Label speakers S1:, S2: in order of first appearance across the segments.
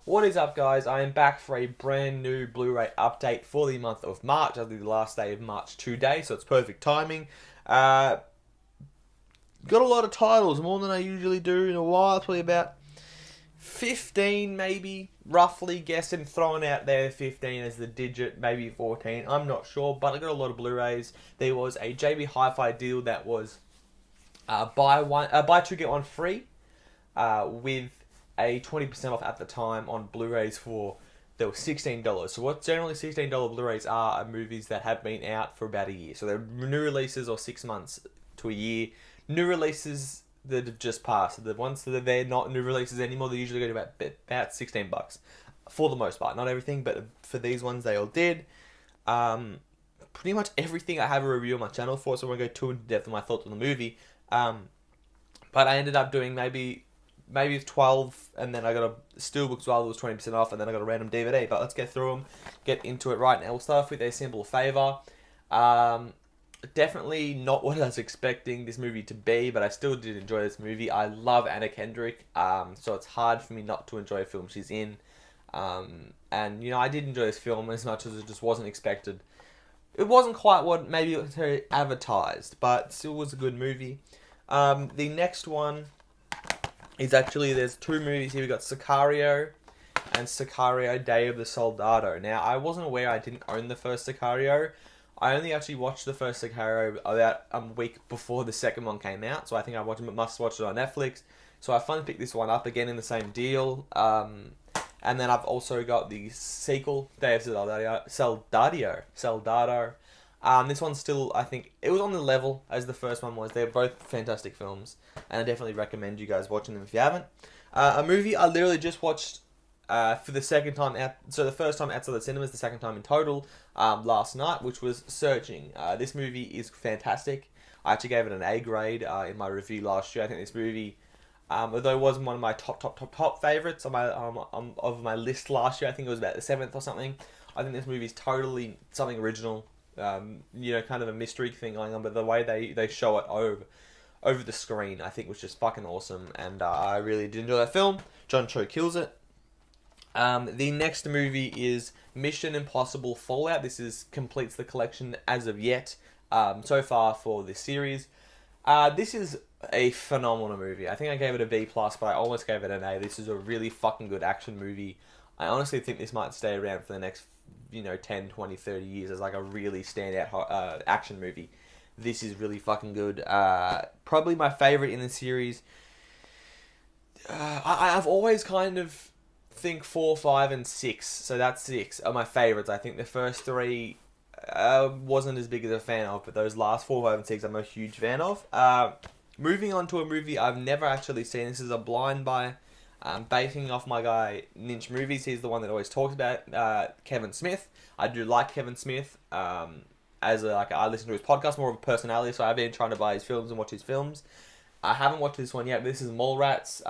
S1: What is up, guys? I am back for a brand new Blu-ray update for the month of March. I did the last day of March today, so it's perfect timing. Uh, got a lot of titles, more than I usually do in a while. Probably about 15, maybe, roughly guessing, throwing out there 15 as the digit, maybe 14. I'm not sure, but I got a lot of Blu-rays. There was a JB Hi-Fi deal that was buy two get one free, with a 20% off at the time on Blu-rays for they were $16. So what generally $16 Blu-rays are movies that have been out for about a year. So they're new releases or 6 months to a year. New releases that have just passed. The ones that are there not new releases anymore, they usually go to about $16 for the most part. Not everything, but for these ones they all did. Pretty much everything I have a review on my channel for, so I won't go too into depth on my thoughts on the movie. But I ended up doing maybe 12, and then I got a steelbook as well that was 20% off, and then I got a random DVD. But let's get through them, get into it right now. We'll start off with A Simple Favor. Definitely not what I was expecting this movie to be, but I still did enjoy this movie. I love Anna Kendrick, so it's hard for me not to enjoy a film she's in. And, I did enjoy this film as much as it just wasn't expected. It wasn't quite what maybe it was advertised, but still was a good movie. The next one is actually, there's two movies here. We got Sicario and Sicario Day of the Soldado. Now, I wasn't aware I didn't own the first Sicario. I only actually watched the first Sicario about a week before the second one came out, so I think I must watch it on Netflix. So I finally picked this one up again in the same deal. And then I've also got the sequel, Day of Soldado. This one's still, I think, it was on the level as the first one was. They're both fantastic films, and I definitely recommend you guys watching them if you haven't. A movie I literally just watched for the second time out, so the first time outside the cinemas, the second time in total, last night, which was Searching. This movie is fantastic. I actually gave it an A grade in my review last year. I think this movie, although it wasn't one of my top favorites on my of my list last year, I think it was about the 7th or something. I think this movie is totally something original. Kind of a mystery thing going on, but the way they show it over the screen, I think was just fucking awesome, and I really did enjoy that film. John Cho kills it. The next movie is Mission Impossible Fallout. This completes the collection as of yet, so far for this series. This is a phenomenal movie. I think I gave it a B+, but I almost gave it an A. This is a really fucking good action movie. I honestly think this might stay around for the next 10, 20, 30 years as like a really standout action movie. This is really fucking good. Probably my favorite in the series. I've always kind of think 4, 5, and 6, so that's 6 are my favorites. I think the first 3 wasn't as big as a fan of, but those last 4, 5, and 6 I'm a huge fan of. Moving on to a movie I've never actually seen. This is a blind buy. Basing off my guy Ninch Movies. He's the one that always talks about Kevin Smith. I do like Kevin Smith. I listen to his podcast, more of a personality, so I've been trying to buy his films and watch his films. I haven't watched this one yet, but this is Mallrats.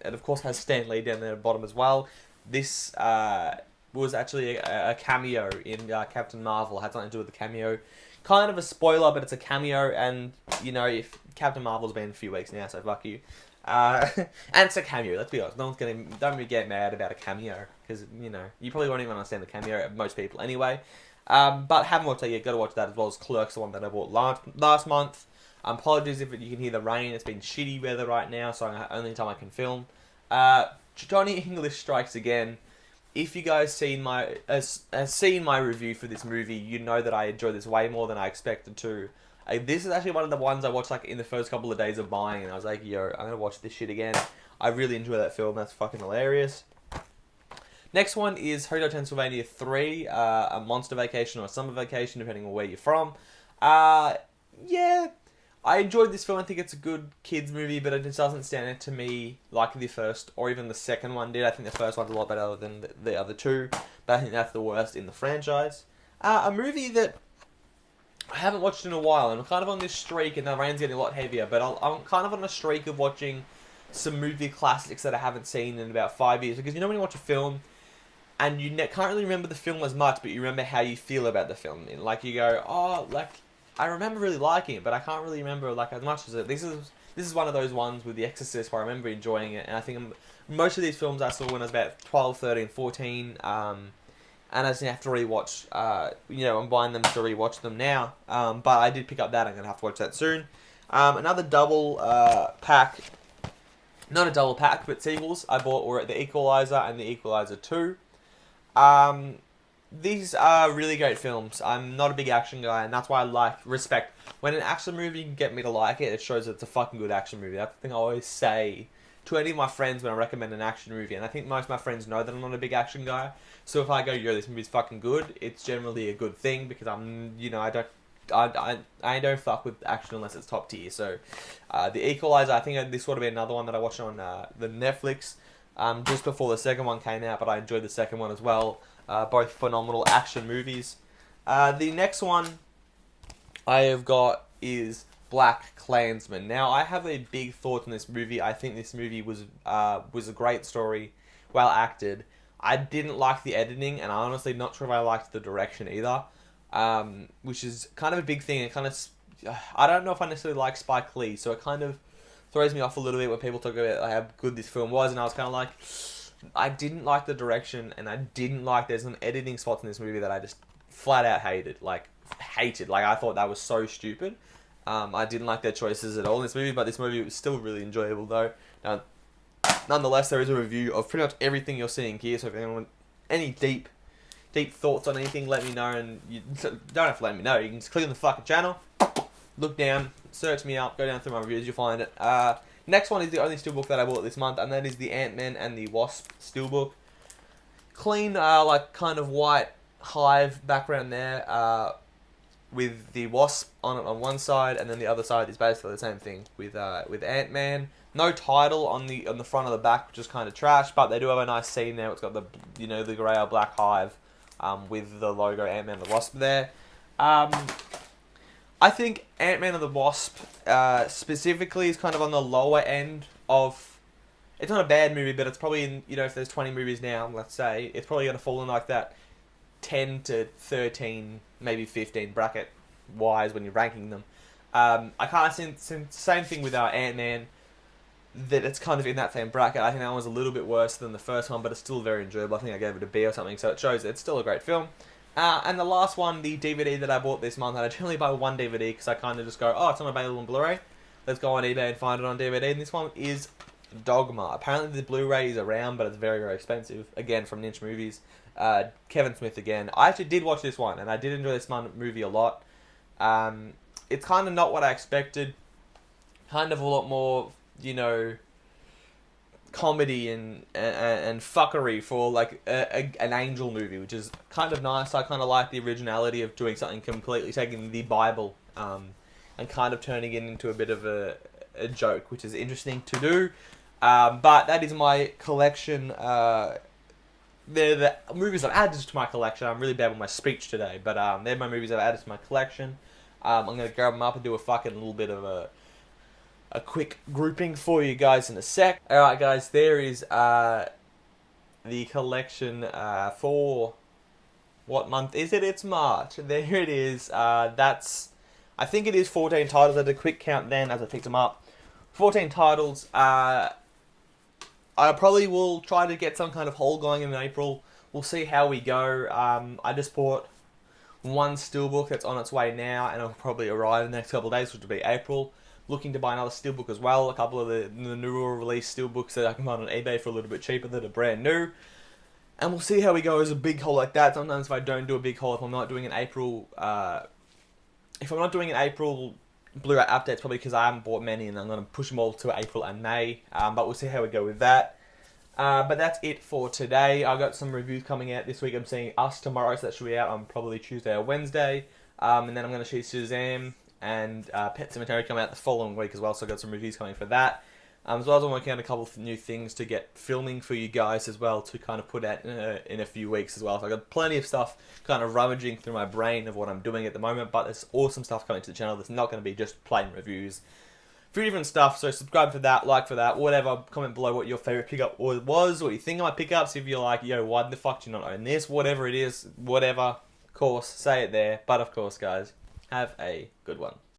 S1: It of course has Stan Lee down there at the bottom as well. This was actually a cameo in Captain Marvel. It had something to do with the cameo. Kind of a spoiler, but it's a cameo, and if Captain Marvel's been a few weeks now, so fuck you. And it's a cameo, let's be honest. Don't get mad about a cameo, because, you probably won't even understand the cameo, most people anyway. But haven't watched that yet, gotta watch that, as well as Clerks, the one that I bought last month. Apologies if you can hear the rain, it's been shitty weather right now, so only time I can film. Johnny English Strikes Again. If you guys seen my review for this movie, you know that I enjoyed this way more than I expected to. This is actually one of the ones I watched in the first couple of days of buying, and I was like, yo, I'm gonna watch this shit again. I really enjoy that film. That's fucking hilarious. Next one is Hotel Transylvania 3, a monster vacation or a summer vacation, depending on where you're from. Yeah, I enjoyed this film. I think it's a good kids movie, but it just doesn't stand out to me like the first or even the second one did. I think the first one's a lot better than the other two, but I think that's the worst in the franchise. A movie that I haven't watched in a while, and I'm kind of on this streak, and the rain's getting a lot heavier, but I'm kind of on a streak of watching some movie classics that I haven't seen in about 5 years, because when you watch a film, and you can't really remember the film as much, but you remember how you feel about the film. Like, you go, I remember really liking it, but I can't really remember, as much as it. This is one of those ones with The Exorcist where I remember enjoying it, and I think most of these films I saw when I was about 12, 13, 14, and I just have to rewatch, I'm buying them to rewatch them now, but I did pick up that, I'm going to have to watch that soon. Another double pack, not a double pack, but sequels I bought were The Equalizer and The Equalizer II. These are really great films. I'm not a big action guy, and that's why I respect. When an action movie can get me to like it, it shows that it's a fucking good action movie. That's the thing I always say to any of my friends when I recommend an action movie, and I think most of my friends know that I'm not a big action guy. So if I go, yo, this movie's fucking good, it's generally a good thing, because I don't fuck with action unless it's top tier. So, The Equalizer, I think this would have been another one that I watched on the Netflix just before the second one came out, but I enjoyed the second one as well. Both phenomenal action movies. The next one I have got is Black Klansman. Now, I have a big thought on this movie. I think this movie was a great story, well acted. I didn't like the editing, and I'm honestly not sure if I liked the direction either, which is kind of a big thing. I don't know if I necessarily like Spike Lee, so it kind of throws me off a little bit when people talk about how good this film was, and I was kind of like, I didn't like the direction, and I didn't like, there's some editing spots in this movie that I just flat out hated. Like, I thought that was so stupid. I didn't like their choices at all in this movie, but this movie was still really enjoyable though. Nonetheless, there is a review of pretty much everything you're seeing here, so if anyone, any deep thoughts on anything, let me know, and you don't have to let me know, you can just click on the fucking channel, look down, search me up, go down through my reviews, you'll find it. Next one is the only steelbook that I bought this month, and that is the AntMan and the Wasp steelbook. Clean, kind of white hive background there, with the Wasp on it on one side, and then the other side is basically the same thing with AntMan. No title on the front of the back, which is kind of trash, but they do have a nice scene there. It's got the grey or black hive, with the logo AntMan the Wasp there. I think AntMan and the Wasp specifically is kind of on the lower end of. It's not a bad movie, but it's probably in, if there's 20 movies now, let's say, it's probably going to fall in like that 10 to 13, maybe 15 bracket wise when you're ranking them. I kind of see same thing with our AntMan, that it's kind of in that same bracket. I think that one was a little bit worse than the first one, but it's still very enjoyable. I think I gave it a B or something, so it shows it's still a great film. And the last one, the DVD that I bought this month, and I generally buy one DVD because I kind of just go, oh, it's not available on Blu-ray. Let's go on eBay and find it on DVD. And this one is Dogma. Apparently the Blu-ray is around, but it's very, very expensive. Again, from Ninja Movies. Kevin Smith again. I actually did watch this one, and I did enjoy this movie a lot. It's kind of not what I expected. Kind of a lot more, comedy and fuckery for like an angel movie, which is kind of nice. I kind of like the originality of doing something completely, taking the Bible and kind of turning it into a bit of a joke, which is interesting to do. But that is my collection. They're the movies I've added to my collection. I'm really bad with my speech today, but they're my movies I've added to my collection. I'm going to grab them up and do a fucking little bit of a quick grouping for you guys in a sec. Alright guys, there is the collection for, what month is it? It's March. There it is. I think it is 14 titles. I did a quick count then as I picked them up. 14 titles. I probably will try to get some kind of haul going in April. We'll see how we go. I just bought one steelbook that's on its way now, and it'll probably arrive in the next couple of days, which will be April. Looking to buy another steelbook as well. A couple of the newer release steelbooks that I can find on eBay for a little bit cheaper that are brand new. And we'll see how we go as a big haul like that. Sometimes if I don't do a big haul, if I'm not doing an April Blu-ray updates, probably because I haven't bought many, and I'm going to push them all to April and May. But we'll see how we go with that. But that's it for today. I've got some reviews coming out this week. I'm seeing Us tomorrow, so that should be out on probably Tuesday or Wednesday. And then I'm going to see Shazam and Pet Sematary come out the following week as well, so I've got some reviews coming for that. As well as I'm working on a couple of new things to get filming for you guys as well, to kind of put out in a few weeks as well. So I've got plenty of stuff kind of rummaging through my brain of what I'm doing at the moment, but there's awesome stuff coming to the channel that's not going to be just plain reviews. A few different stuff, so subscribe for that, like for that, whatever. Comment below what your favourite pickup was, what you think of my pickups, if you're like, yo, why the fuck do you not own this? Whatever it is, whatever, of course, say it there. But of course, guys, have a good one.